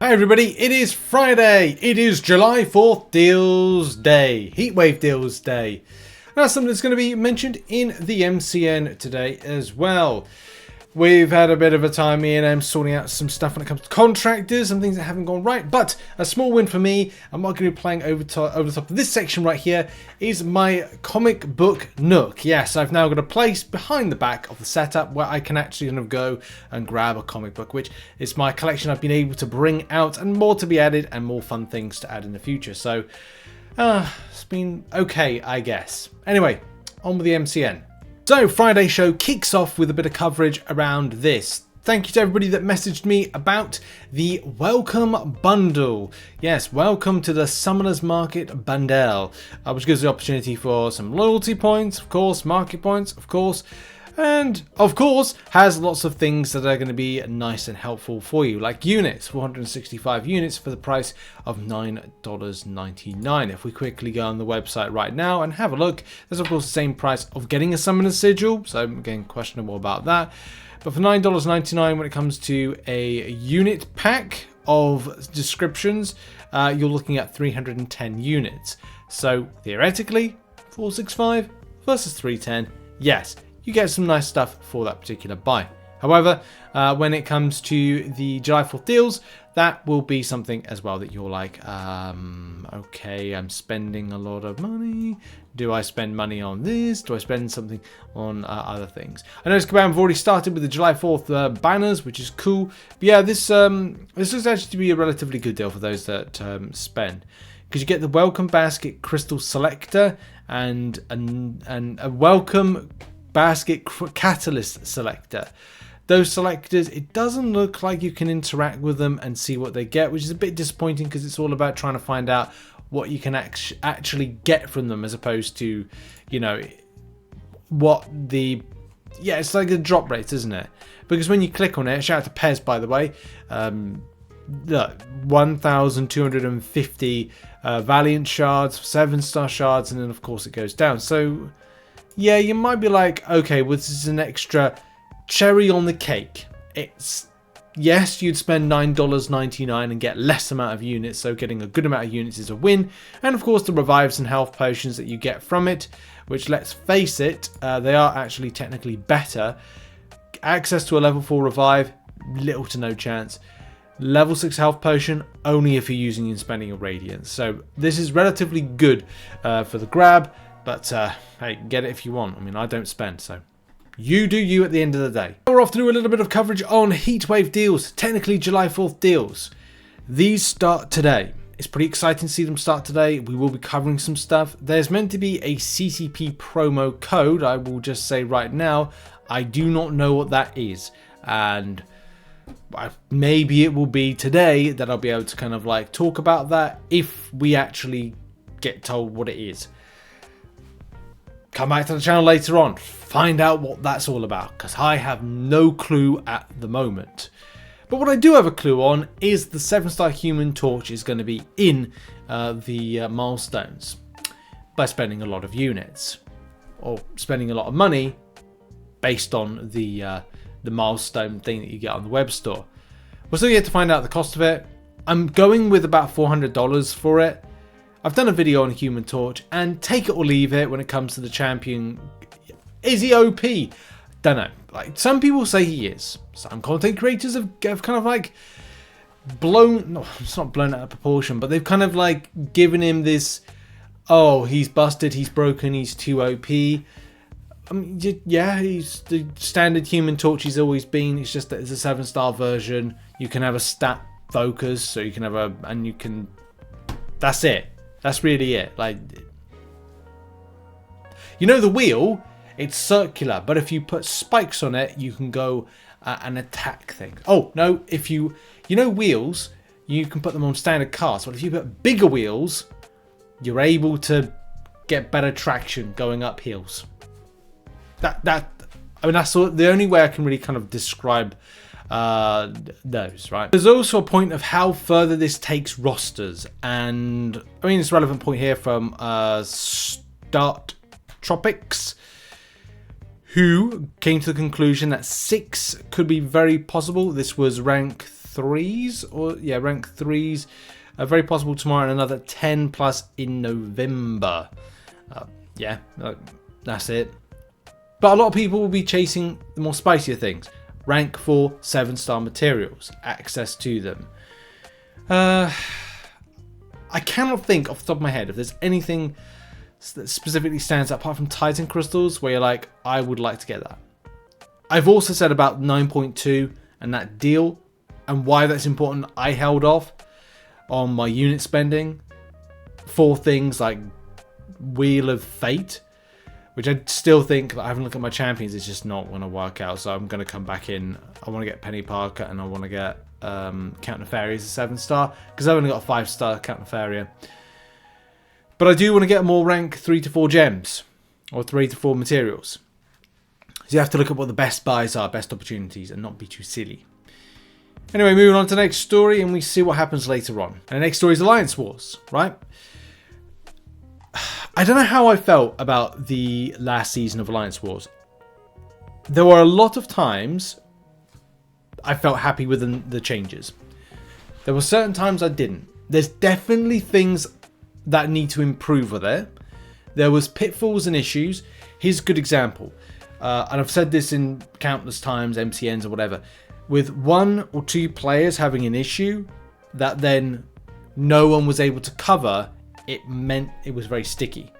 Hi everybody, it is Friday. It is July 4th Deals Day, Heatwave Deals Day. And that's something that's going to be mentioned in the MCN today as well. We've had a bit of a time here and I'm sorting out some stuff when it comes to contractors, some things that haven't gone right, but a small win for me. I'm not going to be playing over the top of this section right here is my comic book nook. Yes, I've now got a place behind the back of the setup where I can actually kind of go and grab a comic book, which is my collection I've been able to bring out and more to be added and more fun things to add in the future. So it's been okay, I guess. Anyway, on with the MCN. So Friday show kicks off with a bit of coverage around this. Thank you to everybody that messaged me about the welcome bundle. Yes, welcome to the Summoners Market bundle, which gives the opportunity for some loyalty points, of course, market points, of course, and of course has lots of things that are going to be nice and helpful for you, like units, 465 units for the price of $9.99. If we quickly go on the website right now and have a look, there's of course the same price of getting a Summoner Sigil, so again questionable about that. But for $9.99 when it comes to a unit pack of descriptions, you're looking at 310 units. So theoretically, 465 versus 310, yes, you get some nice stuff for that particular buy. However, when it comes to the July 4th deals, that will be something as well that you're like, okay, I'm spending a lot of money. Do I spend money on this? Do I spend something on other things? I know Kabam have already started with the July 4th banners, which is cool. But yeah, this looks actually to be a relatively good deal for those that spend. Because you get the Welcome Basket Crystal Selector and a Welcome Basket Catalyst Selector. Those selectors, it doesn't look like you can interact with them and see what they get, which is a bit disappointing because it's all about trying to find out what you can actually get from them, as opposed to, you know, what the... Yeah, it's like a drop rate, isn't it? Because when you click on it, shout out to Pez, by the way, look, 1,250 Valiant shards, 7-star shards, and then of course it goes down. So yeah, you might be like, okay, well, this is an extra cherry on the cake. It's, yes, you'd spend $9.99 and get less amount of units, so getting a good amount of units is a win. And of course the revives and health potions that you get from it, which, let's face it, they are actually technically better. Access to a level 4 revive, little to no chance. Level 6 health potion, only if you're using and spending a Radiance. So this is relatively good for the grab, but hey, get it if you want. I mean, I don't spend, so you do you at the end of the day. We're off to do a little bit of coverage on Heatwave deals, technically July 4th deals. These start today. It's pretty exciting to see them start today. We will be covering some stuff. There's meant to be a CCP promo code. I will just say right now, I do not know what that is. And maybe it will be today that I'll be able to kind of like talk about that if we actually get told what it is. Come back to the channel later on, find out what that's all about, because I have no clue at the moment. But what I do have a clue on is the 7-star Human Torch is going to be in the milestones by spending a lot of units, or spending a lot of money based on the milestone thing that you get on the Webstore. We're still yet to find out the cost of it. I'm going with about $400 for it. I've done a video on Human Torch, and take it or leave it when it comes to the champion. Is he OP? Don't know. Like, some people say he is. Some content creators have kind of like blown... No, it's not blown out of proportion, but they've kind of like given him this... Oh, he's busted, he's broken, he's too OP. I mean, yeah, he's the standard Human Torch he's always been. It's just that it's a 7-star version. You can have a stat focus, so you can have a... And you can... That's it. That's really it. Like, you know, the wheel, it's circular, but if you put spikes on it, you can go and attack things. Oh no, if you know wheels, you can put them on standard cars, but if you put bigger wheels, you're able to get better traction going up hills. I mean, that's the only way I can really kind of describe those, right? There's also a point of how further this takes rosters, and I mean, it's a relevant point here from Start Tropics, who came to the conclusion that 6 could be very possible. This was rank 3s, or yeah, rank 3s. Very possible tomorrow, and another 10 plus in November. Yeah, that's it. But a lot of people will be chasing the more spicier things. Rank 4 7-star materials, access to them. I cannot think off the top of my head if there's anything that specifically stands out apart from Titan crystals where you're like, I would like to get that. I've also said about 9.2 and that deal and why that's important. I held off on my unit spending for things like Wheel of Fate, which I still think, like, having a look at my champions, is just not going to work out. So I'm going to come back in. I want to get Penny Parker and I want to get Count Nefaria as a 7-star because I've only got a 5-star Count Nefaria. But I do want to get more rank 3 to 4 gems or 3 to 4 materials. So you have to look at what the best buys are, best opportunities, and not be too silly. Anyway, moving on to the next story, and we see what happens later on. And the next story is Alliance Wars, right? I don't know how I felt about the last season of Alliance Wars. There were a lot of times I felt happy with the changes. There were certain times I didn't. There's definitely things that need to improve with it. There was pitfalls and issues. Here's a good example. And I've said this in countless times, MCNs or whatever. With 1 or 2 players having an issue that then no one was able to cover, it meant it was very sticky.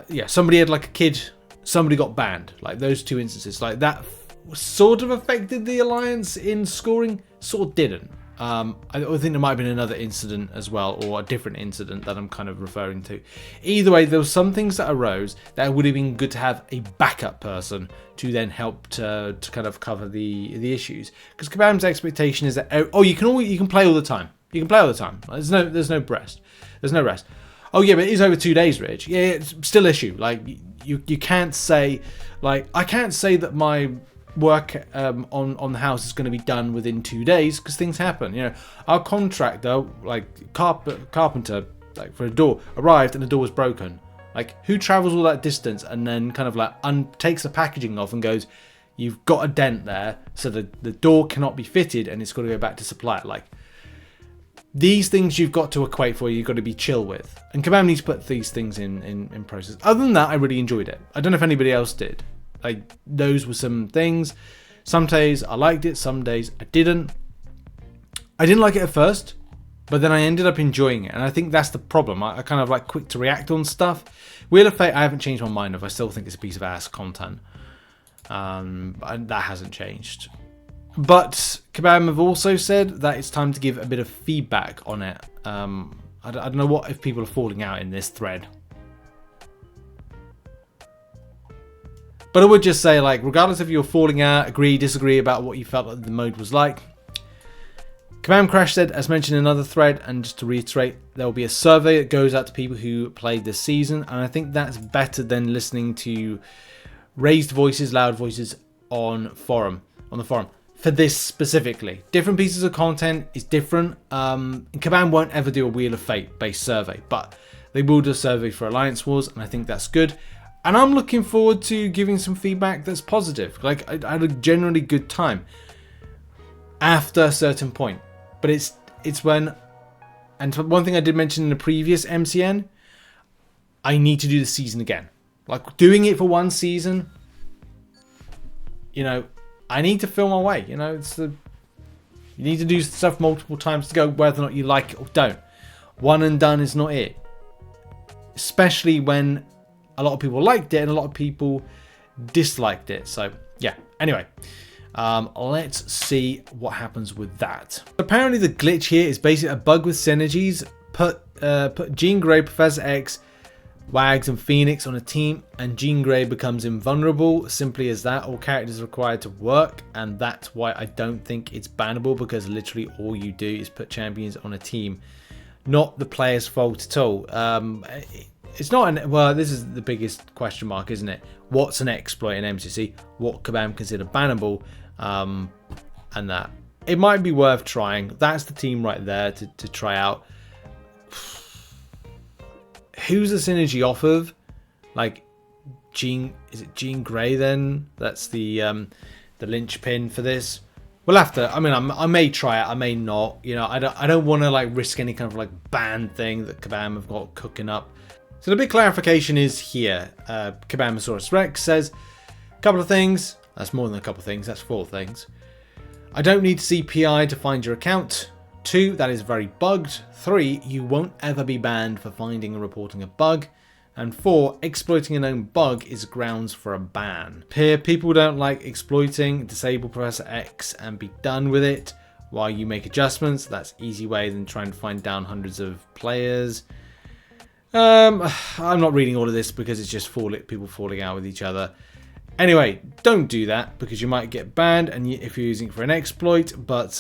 Yeah, somebody had like a kid, somebody got banned. Like those 2 instances, like that sort of affected the Alliance in scoring, sort of didn't. I think there might have been another incident as well, or a different incident that I'm kind of referring to. Either way, there were some things that arose that would have been good to have a backup person to then help to kind of cover the issues. Because Kabam's expectation is that you can play all the time. You can play all the time. There's no rest. There's no rest. Oh yeah, but it is over 2 days, Rich. Yeah, it's still issue. Like you can't say, like, I can't say that my work on the house is going to be done within 2 days because things happen. You know, our contractor, like carpenter, like for a door, arrived and the door was broken. Like, who travels all that distance and then kind of like takes the packaging off and goes, you've got a dent there, so the door cannot be fitted and it's got to go back to supply. Like, these things you've got to equate for, you've got to be chill with. And Kabam needs to put these things in process. Other than that, I really enjoyed it. I don't know if anybody else did. Like, those were some things. Some days I liked it, some days I didn't. I didn't like it at first, but then I ended up enjoying it. And I think that's the problem. I kind of like quick to react on stuff. Wheel of Fate, I haven't changed my mind of. I still think it's a piece of ass content. And that hasn't changed. But Kabam have also said that it's time to give a bit of feedback on it. I don't know if people are falling out in this thread. But I would just say, like, regardless if you're falling out, agree, disagree about what you felt like the mode was like. Kabam Crash said, as mentioned in another thread, and just to reiterate, there will be a survey that goes out to people who played this season. And I think that's better than listening to raised voices, loud voices on the forum. For this specifically. Different pieces of content is different. Kabam won't ever do a Wheel of Fate based survey, but they will do a survey for Alliance Wars, and I think that's good. And I'm looking forward to giving some feedback that's positive. Like, I had a generally good time after a certain point. But it's when, and one thing I did mention in the previous MCN, I need to do the season again. Like, doing it for one season, you know, I need to feel my way. You know, you need to do stuff multiple times to go whether or not you like it or don't. One and done is not it. Especially when a lot of people liked it and a lot of people disliked it. So, yeah. Anyway, let's see what happens with that. Apparently, the glitch here is basically a bug with synergies. Put Jean Grey, Professor X, Wags, and Phoenix on a team, and Jean Grey becomes invulnerable. Simply as that. All characters are required to work, and that's why I don't think it's bannable, because literally all you do is put champions on a team. Not the player's fault at all. It's not well, this is the biggest question mark, isn't it? What's an exploit in MCC? What Kabam consider bannable? And that. It might be worth trying. That's the team right there to try out. Who's the synergy off of? Like, is it Jean Grey then? That's the linchpin for this. We'll have to. I mean, I may try it. I may not. You know, I don't want to like risk any kind of like ban thing that Kabam have got cooking up. So the big clarification is here. Kabamasaurus Rex says a couple of things. That's more than a couple of things. That's 4 things. I don't need to see PI to find your account. 2, that is very bugged. 3, you won't ever be banned for finding and reporting a bug. And 4, exploiting a known bug is grounds for a ban. Here, people don't like exploiting. Disable Professor X and be done with it while you make adjustments. That's easy way than trying to find down hundreds of players. I'm not reading all of this because it's just people falling out with each other. Anyway, don't do that because you might get banned and if you're using it for an exploit. But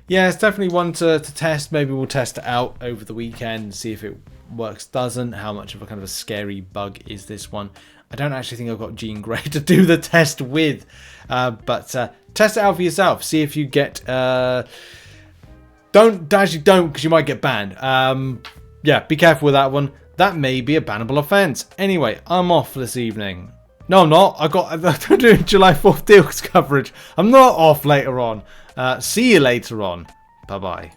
yeah, it's definitely one to test. Maybe we'll test it out over the weekend and see if it works, doesn't. How much of a kind of a scary bug is this one? I don't actually think I've got Jean Grey to do the test with. But test it out for yourself. See if you get... Don't because you might get banned. Yeah, be careful with that one. That may be a bannable offence. Anyway, I'm off this evening. No, I'm not. I'm doing July 4th deals coverage. I'm not off later on. See you later on. Bye-bye.